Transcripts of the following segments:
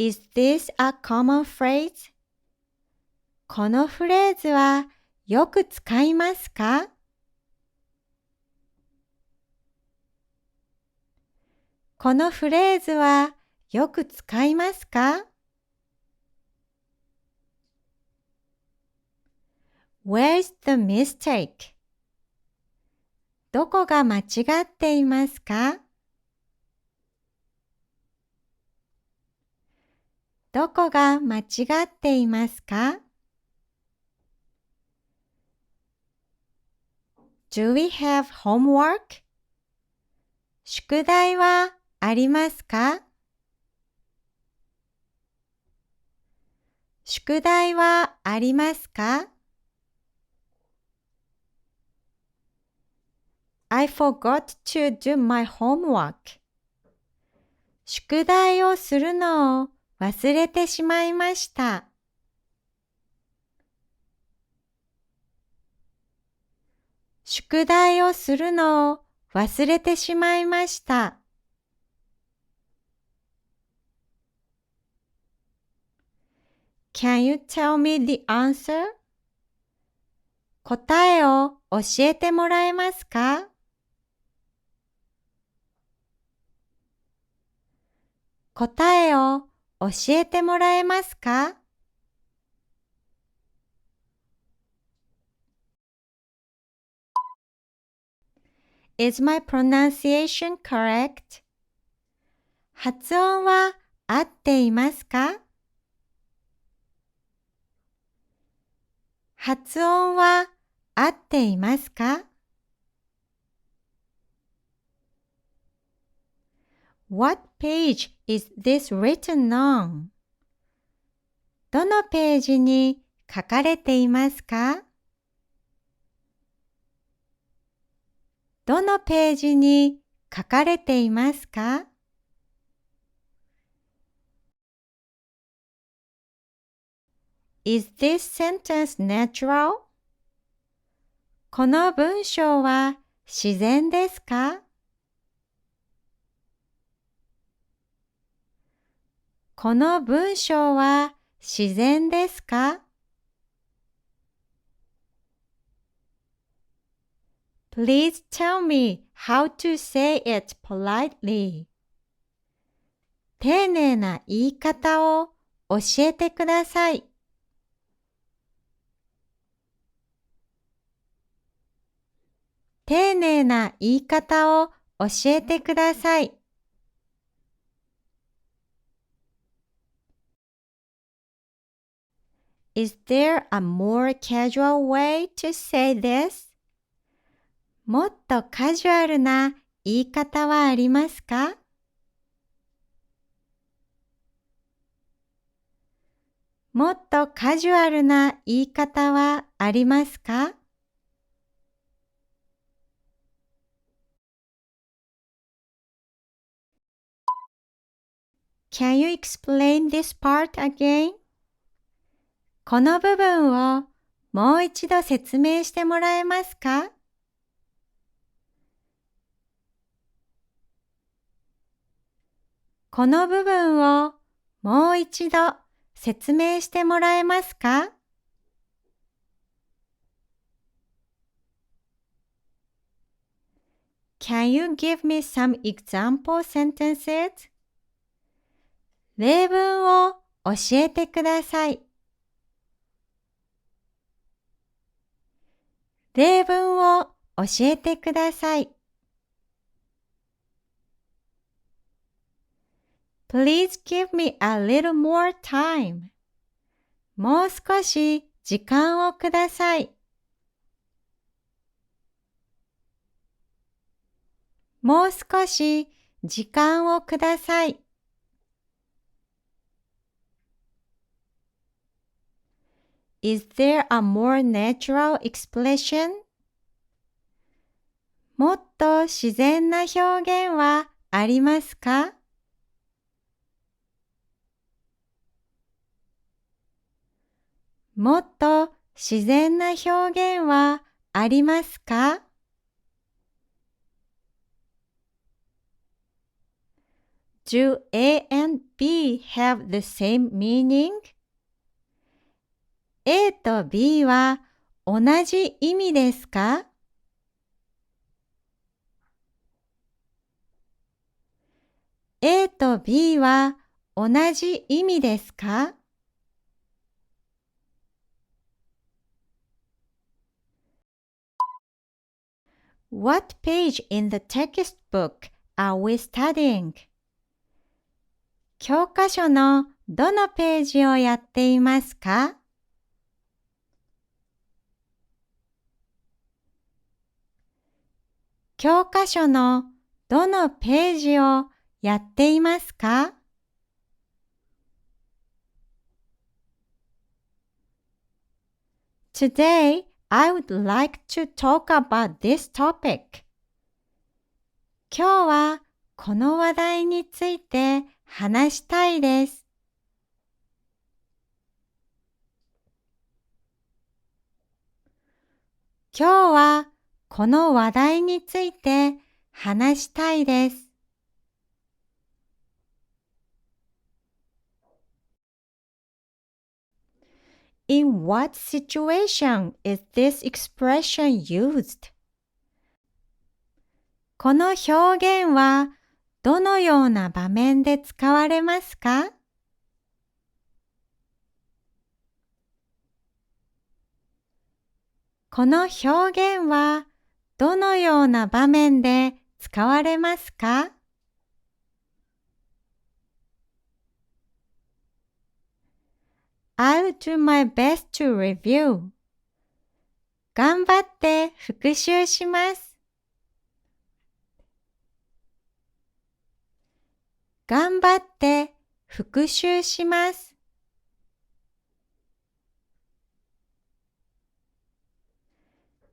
Is this a common phrase? このフレーズはよく使いますか？このフレーズはよく使いますか？ Where's the mistake? どこが間違っていますか？どこが間違っていますか？ Do we have homework? 宿題はありますか？宿題はありますか？ I forgot to do my homework. 宿題をするのを忘れてしまいました。宿題をするのを忘れてしまいました。Can you tell me the answer? 答えを教えてもらえますか？答えを教えてもらえますか？ Is my pronunciation correct? 発音は合っていますか？発音は合っていますか？ What page is this written on? どのページに書かれていますか？どのページに書かれていますか？ Is this sentence natural? この文章は自然ですか？この文章は自然ですか？ Please tell me how to say it politely. 丁寧な言い方を教えてください。丁寧な言い方を教えてください。Is there a more casual way to say this? もっとカジュアルな言い方はありますか？もっとカジュアルな言い方はありますか？ Can you explain this part again? この部分をもう一度説明してもらえますか？この部分をもう一度説明してもらえますか？ Can you give me some example sentences? 例文を教えてください。例文を教えてください。Please give me a little more time. もう少し時間をください。もう少し時間をください。Is there a more natural expression? もっと自然な表現はありますか？もっと自然な表現はありますか？ Do A and B have the same meaning? A と B は同じ意味ですか？A と B は同じ意味ですか？What page in the textbook are we studying? 教科書のどのページをやっていますか？教科書のどのページをやっていますか？ Today, I would like to talk about this topic. 今日はこの話題について話したいです。今日はこの話題について話したいです。In what situation is this expression used? この表現はどのような場面で使われますか？この表現はどのような場面で使われますか？ I'll do my best to review. 頑張って復習します。頑張って復習します。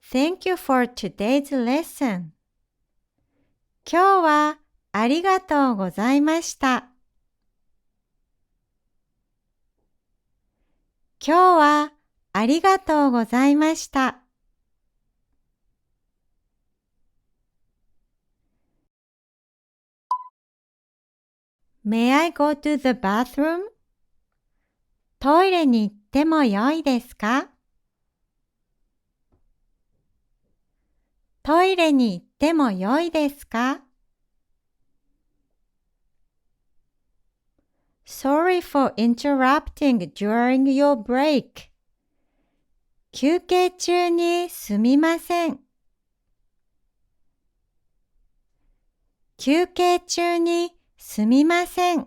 Thank you for today's lesson. 今日はありがとうございました。今日はありがとうございました。May I go to the bathroom? トイレに行ってもよいですか？トイレに行ってもよいですか？ Sorry for interrupting during your break. 休憩中にすみません。休憩中にすみません。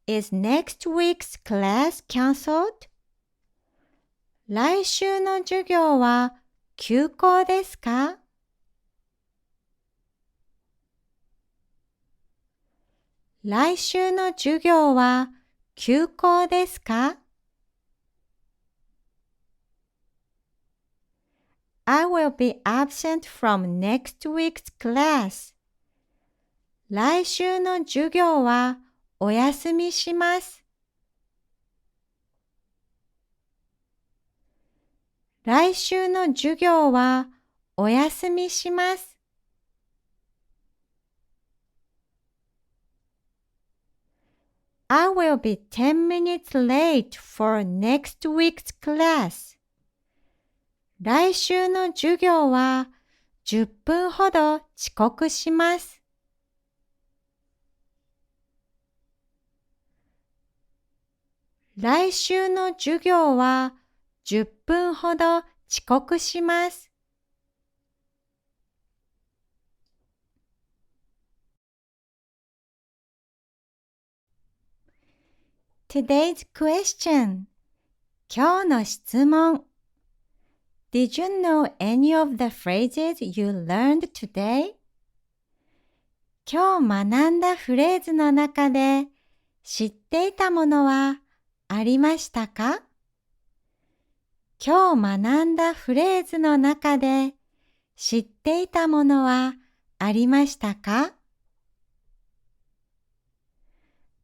Is next week's class cancelled? 来週の授業は休校ですか？来週の授業は休校ですか？ I will be absent from next week's class. 来週の授業はお休みします。来週の授業はお休みします。I will be 10 minutes late for next week's class. 来週の授業は10分ほど遅刻します。来週の授業は10分ほど遅刻します。Today's question. 今日の質問。Did you know any of the phrases you learned today? 今日学んだフレーズの中で知っていたものはありましたか？今日学んだフレーズの中で知っていたものはありましたか？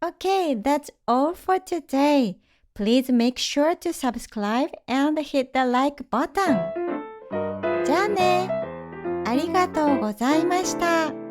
Okay, that's all for today. Please make sure to subscribe and hit the like button. じゃあね。あありがとうございました。